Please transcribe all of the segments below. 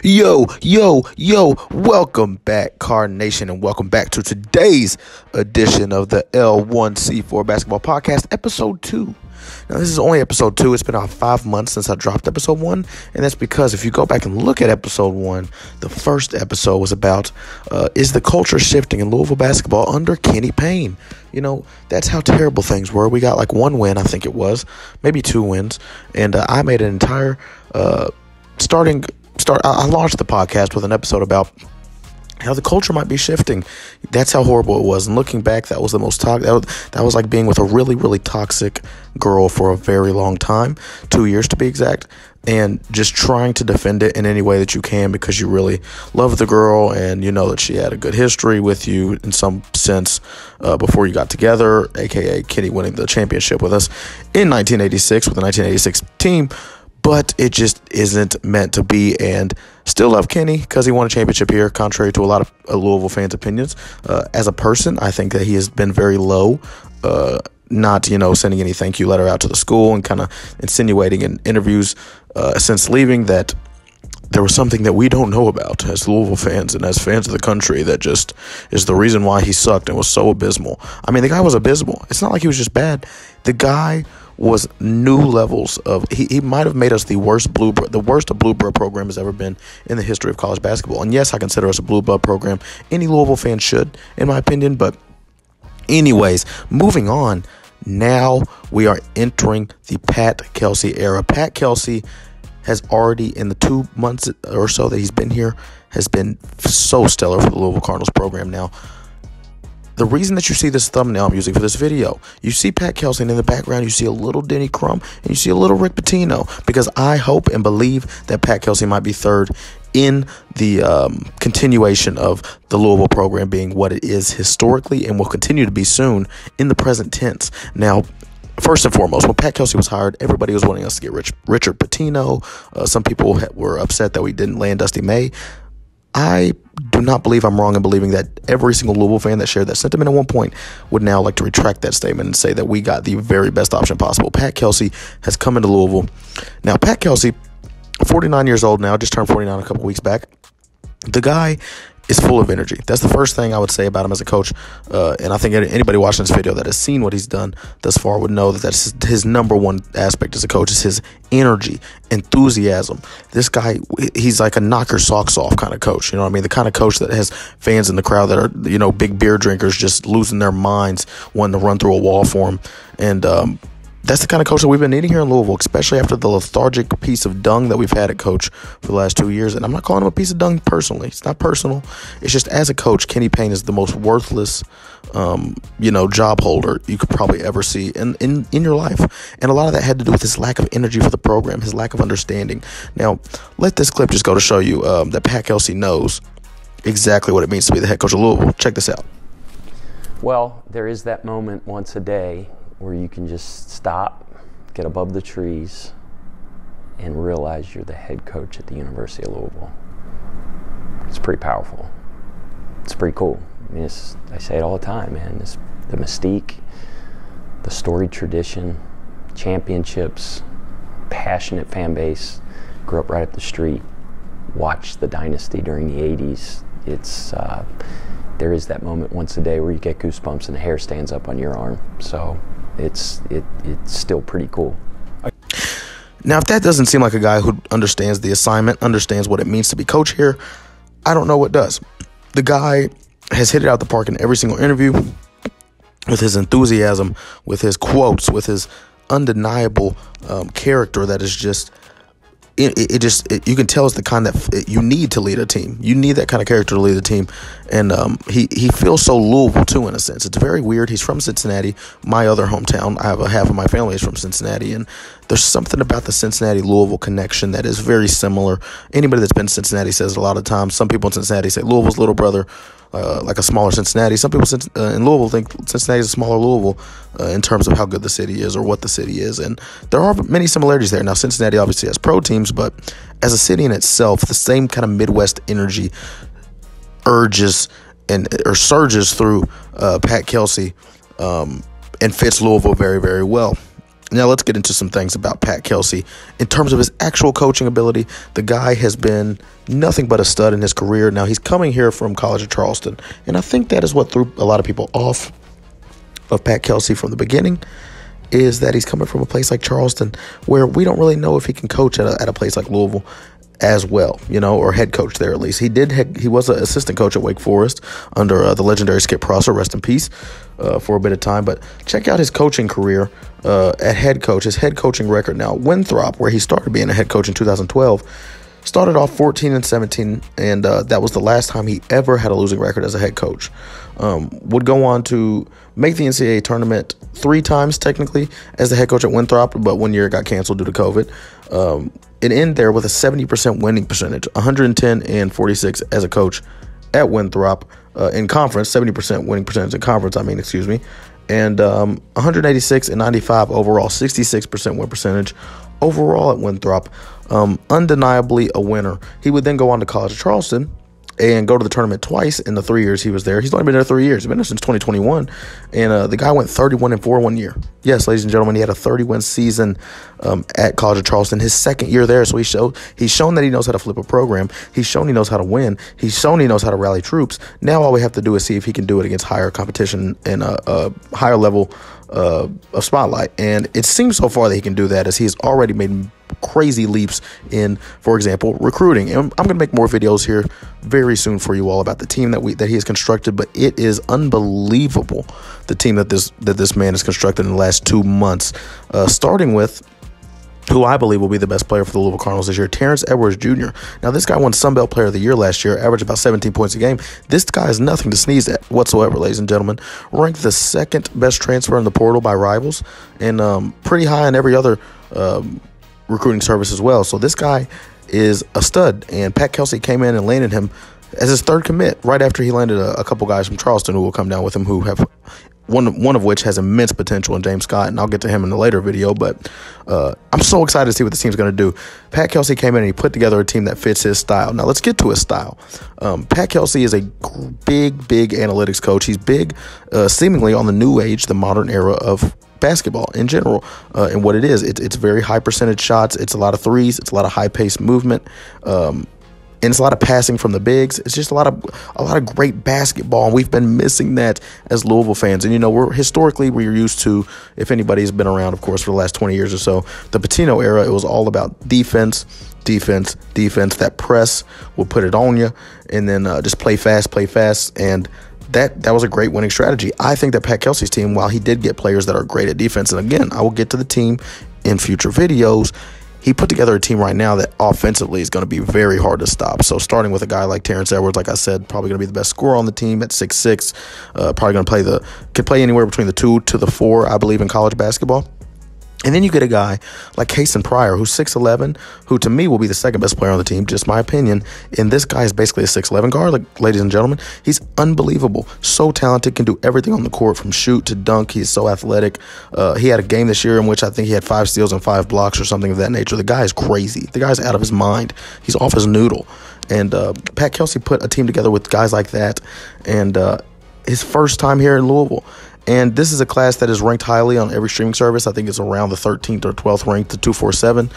Yo, welcome back, Car Nation, and welcome back to today's edition of the L1C4 Basketball Podcast, Episode 2. Now, this is only Episode 2. It's been about 5 months since I dropped Episode 1, and that's because if you go back and look at Episode 1, the first episode was about, is the culture shifting in Louisville basketball under Kenny Payne? You know, that's how terrible things were. We got like one win, I think it was, maybe 2 wins, and I made an entire I launched the podcast with an episode about how the culture might be shifting. That's how horrible it was. And looking back, that was the most that was like being with a really, really toxic girl for a very long time, 2 years to be exact, and just trying to defend it in any way that you can because you really love the girl and you know that she had a good history with you in some sense before you got together, aka Kenny winning the championship with us in 1986 with the 1986 team. But it just isn't meant to be, and still love Kenny because he won a championship here, contrary to a lot of Louisville fans' opinions. As a person, I think that he has been very low, not, sending any thank you letter out to the school and kind of insinuating in interviews since leaving that there was something that we don't know about as Louisville fans and as fans of the country that just is the reason why he sucked and was so abysmal. I mean, the guy was abysmal. It's not like he was just bad. The guy was new levels of he might have made us the worst a blue blood program has ever been in the history of college basketball. And yes, I consider us a blue blood program. Any Louisville fan should, in my opinion. But anyways, moving on. Now we are entering the Pat Kelsey era. Pat Kelsey has already, in the 2 months or so that he's been here, has been so stellar for the Louisville Cardinals program. Now, the reason that you see this thumbnail I'm using for this video, you see Pat Kelsey, and in the background you see a little Denny Crum and you see a little Rick Pitino, because I hope and believe that Pat Kelsey might be third in the continuation of the Louisville program being what it is historically and will continue to be soon in the present tense. Now, first and foremost, when Pat Kelsey was hired, everybody was wanting us to get Richard Pitino. Some people were upset that we didn't land Dusty May. I do not believe I'm wrong in believing that every single Louisville fan that shared that sentiment at one point would now like to retract that statement and say that we got the very best option possible. Pat Kelsey has come into Louisville. Now, Pat Kelsey, 49 years old now, just turned 49 a couple weeks back. The guy is full of energy. That's the first thing I would say about him as a coach. And I think anybody watching this video that has seen what he's done thus far would know that that's his number one aspect as a coach is his energy, enthusiasm. This guy, he's like a knock your socks off kind of coach. You know what I mean? The kind of coach that has fans in the crowd that are, big beer drinkers just losing their minds, wanting to run through a wall for him. And, that's the kind of coach that we've been needing here in Louisville, especially after the lethargic piece of dung that we've had at coach for the last 2 years. And I'm not calling him a piece of dung personally. It's not personal. It's just as a coach, Kenny Payne is the most worthless, job holder you could probably ever see in your life. And a lot of that had to do with his lack of energy for the program, his lack of understanding. Now, let this clip just go to show you that Pat Kelsey knows exactly what it means to be the head coach of Louisville. Check this out. Well, there is that moment once a day where you can just stop, get above the trees, and realize you're the head coach at the University of Louisville. It's pretty powerful. It's pretty cool. I mean, I say it all the time, man. It's the mystique, the storied tradition, championships, passionate fan base. Grew up right up the street, watched the dynasty during the 80s. There is that moment once a day where you get goosebumps and the hair stands up on your arm. So it's still pretty cool. Now, if that doesn't seem like a guy who understands the assignment, understands what it means to be coach here, I don't know what does. The guy has hit it out the park in every single interview with his enthusiasm, with his quotes, with his undeniable character that is just you can tell it's the kind that you need to lead a team. You need that kind of character to lead a team. And he feels so Louisville, too, in a sense. It's very weird. He's from Cincinnati, my other hometown. I have half of my family is from Cincinnati. And there's something about the Cincinnati-Louisville connection that is very similar. Anybody that's been to Cincinnati says it a lot of times. Some people in Cincinnati say Louisville's little brother, like a smaller Cincinnati. Some people in Louisville think Cincinnati is a smaller Louisville in terms of how good the city is or what the city is. And there are many similarities there. Now, Cincinnati obviously has pro teams, but as a city in itself, the same kind of Midwest energy surges through Pat Kelsey and fits Louisville very, very well. Now let's get into some things about Pat Kelsey. In terms of his actual coaching ability, the guy has been nothing but a stud in his career. Now he's coming here from College of Charleston, and I think that is what threw a lot of people off of Pat Kelsey from the beginning, is that he's coming from a place like Charleston where we don't really know if he can coach at a place like Louisville as well, or head coach there at least. He was an assistant coach at Wake Forest under the legendary Skip Prosser, rest in peace, for a bit of time. But check out his coaching career at head coach, his head coaching record now. Winthrop, where he started being a head coach in 2012, started off 14-17, and that was the last time he ever had a losing record as a head coach. Would go on to make the NCAA tournament 3 times technically as the head coach at Winthrop, but 1 year it got canceled due to COVID. It ended there with a 70% winning percentage, 110-46 as a coach at Winthrop in conference, 70% winning percentage in conference, and 186-95 overall, 66% win percentage overall at Winthrop. Undeniably a winner. He would then go on to College of Charleston and go to the tournament twice in the 3 years he was there. He's only been there 3 years. He's been there since 2021. And the guy went 31-4 1 year. Yes, ladies and gentlemen, he had a 30-win season at College of Charleston his second year there. So he's shown that he knows how to flip a program. He's shown he knows how to win. He's shown he knows how to rally troops. Now all we have to do is see if he can do it against higher competition and a higher level of spotlight. And it seems so far that he can do that, as he's already made crazy leaps in, for example, recruiting. And I'm going to make more videos here very soon for you all about the team that he has constructed, but it is unbelievable, the team that this man has constructed in the last 2 months, starting with who I believe will be the best player for the Louisville Cardinals this year, Terrence Edwards Jr. Now, this guy won Sun Belt Player of the Year last year, averaged about 17 points a game. This guy is nothing to sneeze at whatsoever, ladies and gentlemen. Ranked the second best transfer in the portal by Rivals, and pretty high in every other recruiting service as well. So this guy is a stud, and Pat Kelsey came in and landed him as his third commit right after he landed a couple guys from Charleston who will come down with him, who have one of which has immense potential in James Scott, and I'll get to him in a later video. But I'm so excited to see what this team's going to do. Pat Kelsey came in and he put together a team that fits his style. Now let's get to his style. Pat Kelsey is a big analytics coach. He's big, seemingly on the new age, the modern era of basketball in general, and what it is. It's very high percentage shots. It's a lot of threes. It's a lot of high paced movement. And it's a lot of passing from the bigs. It's just a lot of great basketball, and we've been missing that as Louisville fans. And we're used to, if anybody's been around, of course, for the last 20 years or so, the Pitino era. It was all about defense. That press will put it on you, and then just play fast, and that was a great winning strategy. I think that Pat Kelsey's team, while he did get players that are great at defense, and again, I will get to the team in future videos, he put together a team right now that offensively is going to be very hard to stop. So starting with a guy like Terrence Edwards, like I said, probably going to be the best scorer on the team at 6'6", probably going to could play anywhere between the 2 to the 4, I believe, in college basketball. And then you get a guy like Kason Pryor, who's 6'11", who to me will be the second best player on the team, just my opinion. And this guy is basically a 6'11" guard, ladies and gentlemen. He's unbelievable, so talented, can do everything on the court from shoot to dunk. He's so athletic. He had a game this year in which I think he had 5 steals and 5 blocks or something of that nature. The guy is crazy. The guy's out of his mind. He's off his noodle. And Pat Kelsey put a team together with guys like that, and his first time here in Louisville. And this is a class that is ranked highly on every streaming service. I think it's around the 13th or 12th ranked to 247.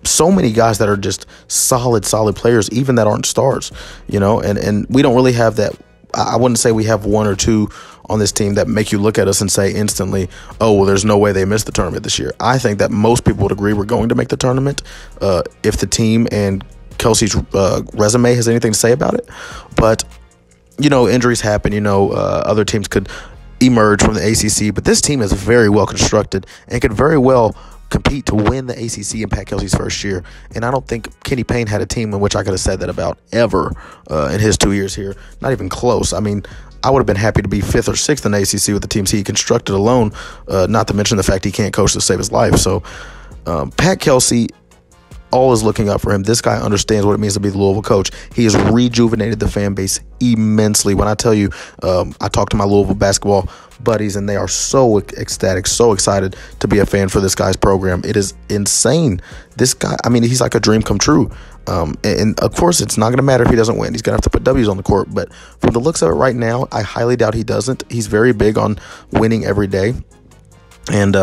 So many guys that are just solid players, even that aren't stars, and we don't really have that. I wouldn't say we have 1 or 2 on this team that make you look at us and say instantly, oh, well, there's no way they missed the tournament this year. I think that most people would agree we're going to make the tournament if the team and Kelsey's resume has anything to say about it. But, injuries happen. Other teams could emerge from the ACC, but this team is very well constructed and could very well compete to win the ACC in Pat Kelsey's first year. And I don't think Kenny Payne had a team in which I could have said that about ever in his 2 years here. Not even close. I mean, I would have been happy to be 5th or 6th in the ACC with the teams he constructed alone, not to mention the fact he can't coach to save his life. So Pat Kelsey, all is looking up for him. This guy understands what it means to be the Louisville coach. He has rejuvenated the fan base immensely. When I tell you, I talk to my Louisville basketball buddies, and they are so ecstatic, so excited to be a fan for this guy's program. It is insane. This guy, he's like a dream come true. And of course, it's not going to matter if he doesn't win. He's going to have to put W's on the court. But from the looks of it right now, I highly doubt he doesn't. He's very big on winning every day. And,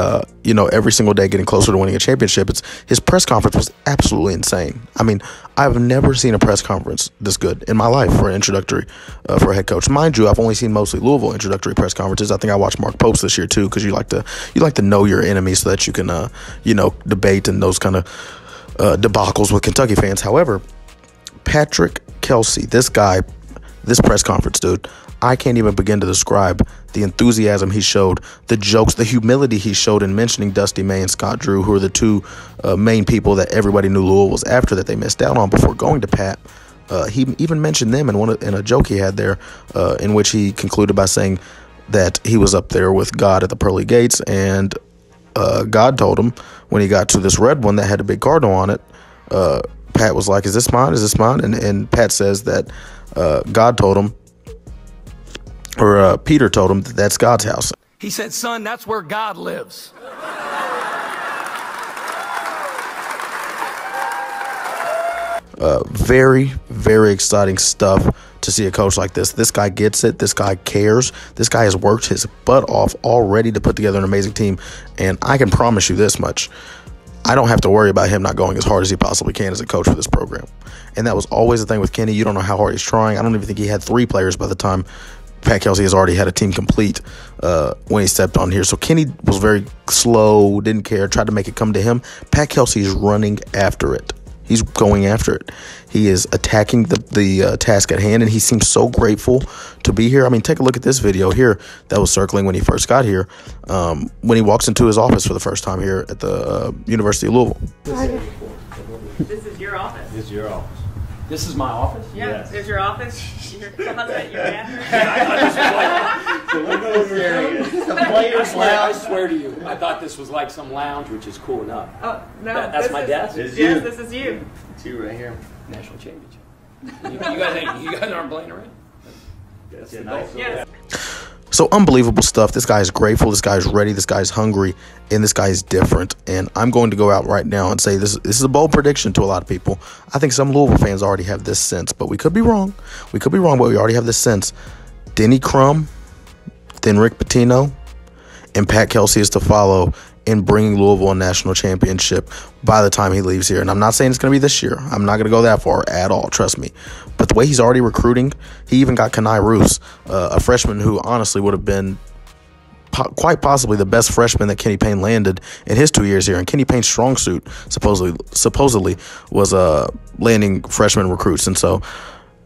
every single day getting closer to winning a championship. His press conference was absolutely insane. I mean, I've never seen a press conference this good in my life for an introductory for a head coach. Mind you, I've only seen mostly Louisville introductory press conferences. I think I watched Mark Pope's this year too, because you like to know your enemy so that you can debate and those kind of debacles with Kentucky fans. However, Patrick Kelsey, this press conference, dude, I can't even begin to describe the enthusiasm he showed, the jokes, the humility he showed in mentioning Dusty May and Scott Drew, who are the two main people that everybody knew Louisville was after that they missed out on before going to Pat. He even mentioned them in a joke he had there, in which he concluded by saying that he was up there with God at the pearly gates, and God told him when he got to this red one that had a big cardinal on it, Pat was like, "Is this mine? Is this mine?" And Pat says that God told him, or Peter told him, that that's God's house. He said, "Son, that's where God lives." Very, very exciting stuff to see a coach like this. This guy gets it. This guy cares. This guy has worked his butt off already to put together an amazing team. And I can promise you this much. I don't have to worry about him not going as hard as he possibly can as a coach for this program. And that was always the thing with Kenny. You don't know how hard he's trying. I don't even think he had 3 players by the time Pat Kelsey has already had a team complete when he stepped on here. So Kenny was very slow, didn't care, tried to make it come to him. Pat Kelsey is running after it. He's going after it. He is attacking the task at hand, and he seems so grateful to be here. I mean, take a look at this video here that was circling when he first got here, when he walks into his office for the first time here at the University of Louisville. This is your office. This is your office. This is my office? Yeah, Yes. there's your office. Your closet, your bathroom. The windows area. The players' I lounge. swear to you, I thought this was like some lounge, which is cool enough. Oh, no. That's this my is, desk? It's Yes, you. this is you. It's you right here. National championship. You guys aren't playing around? That's a nice Yes. So unbelievable stuff. This guy is grateful. This guy is ready. This guy is hungry. And this guy is different. And I'm going to go out right now and say this is a bold prediction to a lot of people. I think some Louisville fans already have this sense, but we could be wrong. We could be wrong, but we already have this sense. Denny Crum, then Rick Pitino, and Pat Kelsey is to follow in bringing Louisville a national championship by the time he leaves here. And I'm not saying it's going to be this year. I'm not going to go that far at all, trust me. But the way he's already recruiting, he even got Kenai Roos, a freshman who honestly would have been quite possibly the best freshman that Kenny Payne landed in his 2 years here. And Kenny Payne's strong suit supposedly was landing freshman recruits. And so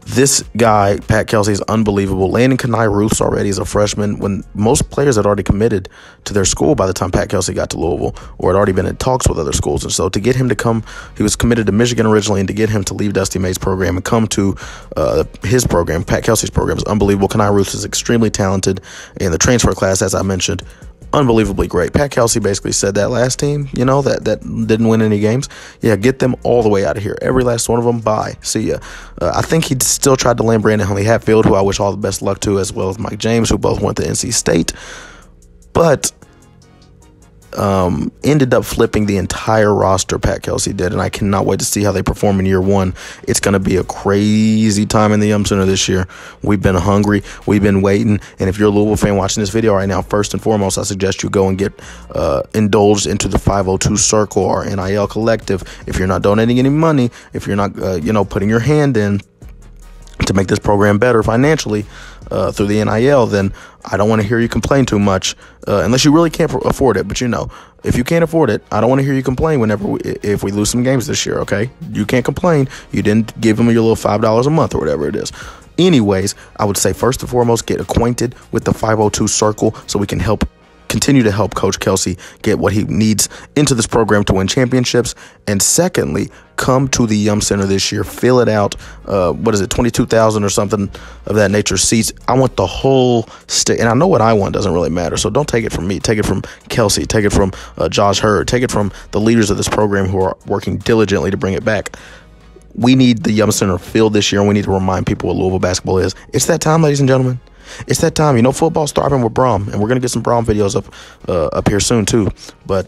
this guy, Pat Kelsey, is unbelievable. Landing Kenai Roos already as a freshman when most players had already committed to their school by the time Pat Kelsey got to Louisville, or had already been in talks with other schools. And so to get him to come, he was committed to Michigan originally, and to get him to leave Dusty May's program and come to his program, Pat Kelsey's program, is unbelievable. Kenai Roos is extremely talented in the transfer class, as I mentioned. Unbelievably great. Pat Kelsey basically said that last team, that didn't win any games, get them all the way out of here. Every last one of them, bye. See ya. I think he still tried to land Brandon Huntley Hatfield, who I wish all the best luck to, as well as Mike James, who both went to NC State. But ended up flipping the entire roster, Pat Kelsey did, and I cannot wait to see how they perform in year one. It's going to be a crazy time in the Yum Center this year. We've been hungry. We've been waiting. And if you're a Louisville fan watching this video right now, first and foremost, I suggest you go and get indulged into the 502 Circle, our NIL collective. If you're not donating any money, if you're not, putting your hand in to make this program better financially through the NIL, then I don't want to hear you complain too much, unless you really can't afford it. But if you can't afford it, I don't want to hear you complain if we lose some games this year, okay? You can't complain. You didn't give them your little $5 a month or whatever it is. Anyways, I would say first and foremost, get acquainted with the 502 Circle so we can continue to help Coach Kelsey get what he needs into this program to win championships. And secondly, come to the Yum Center this year, fill it out. 22,000 or something of that nature seats. I want the whole state, and I know what I want doesn't really matter, so don't take it from me. Take it from Kelsey. Take it from Josh Hurd. Take it from the leaders of this program who are working diligently to bring it back. We need the Yum Center filled this year, and we need to remind people what Louisville basketball is. It's that time, ladies and gentlemen. It's that time. Football's thriving with Brom, and we're going to get some Brom videos up here soon, too. But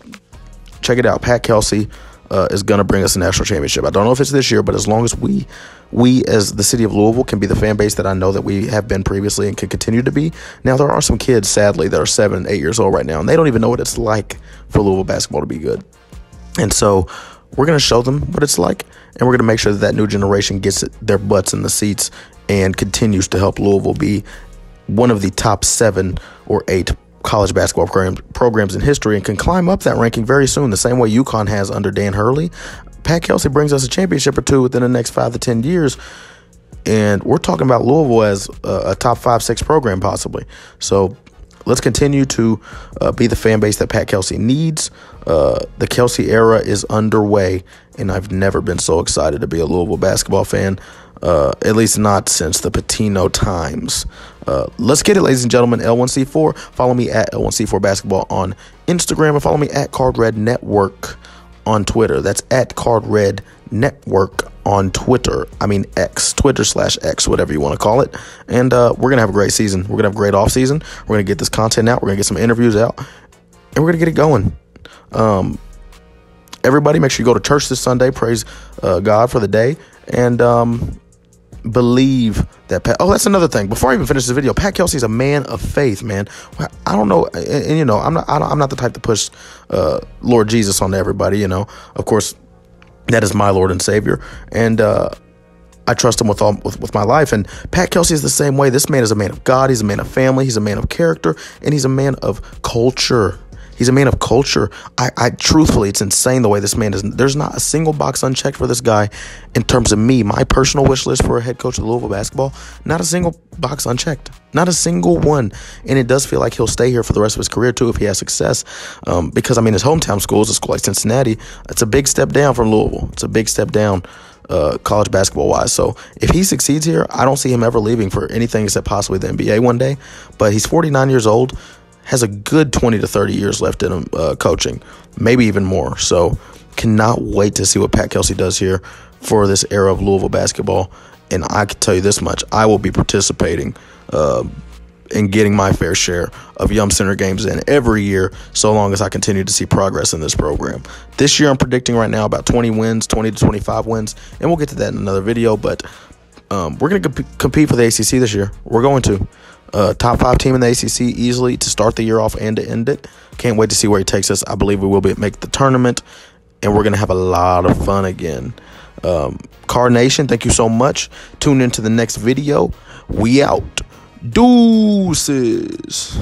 check it out. Pat Kelsey is going to bring us a national championship. I don't know if it's this year, but as long as we we as the city of Louisville can be the fan base that I know that we have been previously and can continue to be. Now, there are some kids, sadly, that are 7 and 8 years old right now, and they don't even know what it's like for Louisville basketball to be good. And so we're going to show them what it's like, and we're going to make sure that that new generation gets their butts in the seats and continues to help Louisville be one of the top 7 or 8 college basketball programs in history and can climb up that ranking very soon, the same way UConn has under Dan Hurley. Pat Kelsey brings us a championship or 2 within the next 5 to 10 years, and we're talking about Louisville as a top 5-6 program possibly. So let's continue to be the fan base that Pat Kelsey needs. The Kelsey era is underway, and I've never been so excited to be a Louisville basketball fan, at least not since the Patino times. Let's get it, ladies and gentlemen. L1C4. Follow me at L1C4 Basketball on Instagram, and follow me at Card Red Network on Twitter. That's at Card Red Network on Twitter. I mean X, Twitter/X, whatever you want to call it. And we're going to have a great season. We're going to have a great off season. We're going to get this content out. We're going to get some interviews out, and we're going to get it going. Everybody, make sure you go to church this Sunday. Praise God for the day. And believe that that's another thing. Before I even finish this video, Pat Kelsey's a man of faith, man. I don't know, and you know, I'm not the type to push Lord Jesus on everybody. You know, of course, that is my Lord and Savior, and I trust him with my life. And Pat Kelsey is the same way. This man is a man of God. He's a man of family. He's a man of character, and he's a man of culture. He's a man of culture. I truthfully, it's insane the way this man is. There's not a single box unchecked for this guy in terms of me, my personal wish list for a head coach of Louisville basketball. Not a single box unchecked. Not a single one. And it does feel like he'll stay here for the rest of his career, too, if he has success. Because, I mean, his hometown school is a school like Cincinnati. It's a big step down from Louisville. It's a big step down college basketball-wise. So if he succeeds here, I don't see him ever leaving for anything except possibly the NBA one day. But he's 49 years old. Has a good 20 to 30 years left in him coaching, maybe even more. So cannot wait to see what Pat Kelsey does here for this era of Louisville basketball. And I can tell you this much, I will be participating in getting my fair share of Yum Center games in every year, so long as I continue to see progress in this program. This year I'm predicting right now about 20 wins, 20 to 25 wins, and we'll get to that in another video. But we're going to compete for the ACC this year. We're going to. Top 5 team in the ACC easily to start the year off and to end it. Can't wait to see where he takes us. I believe we will make the tournament, and we're going to have a lot of fun again. Card Nation, thank you so much. Tune into the next video. We out. Deuces.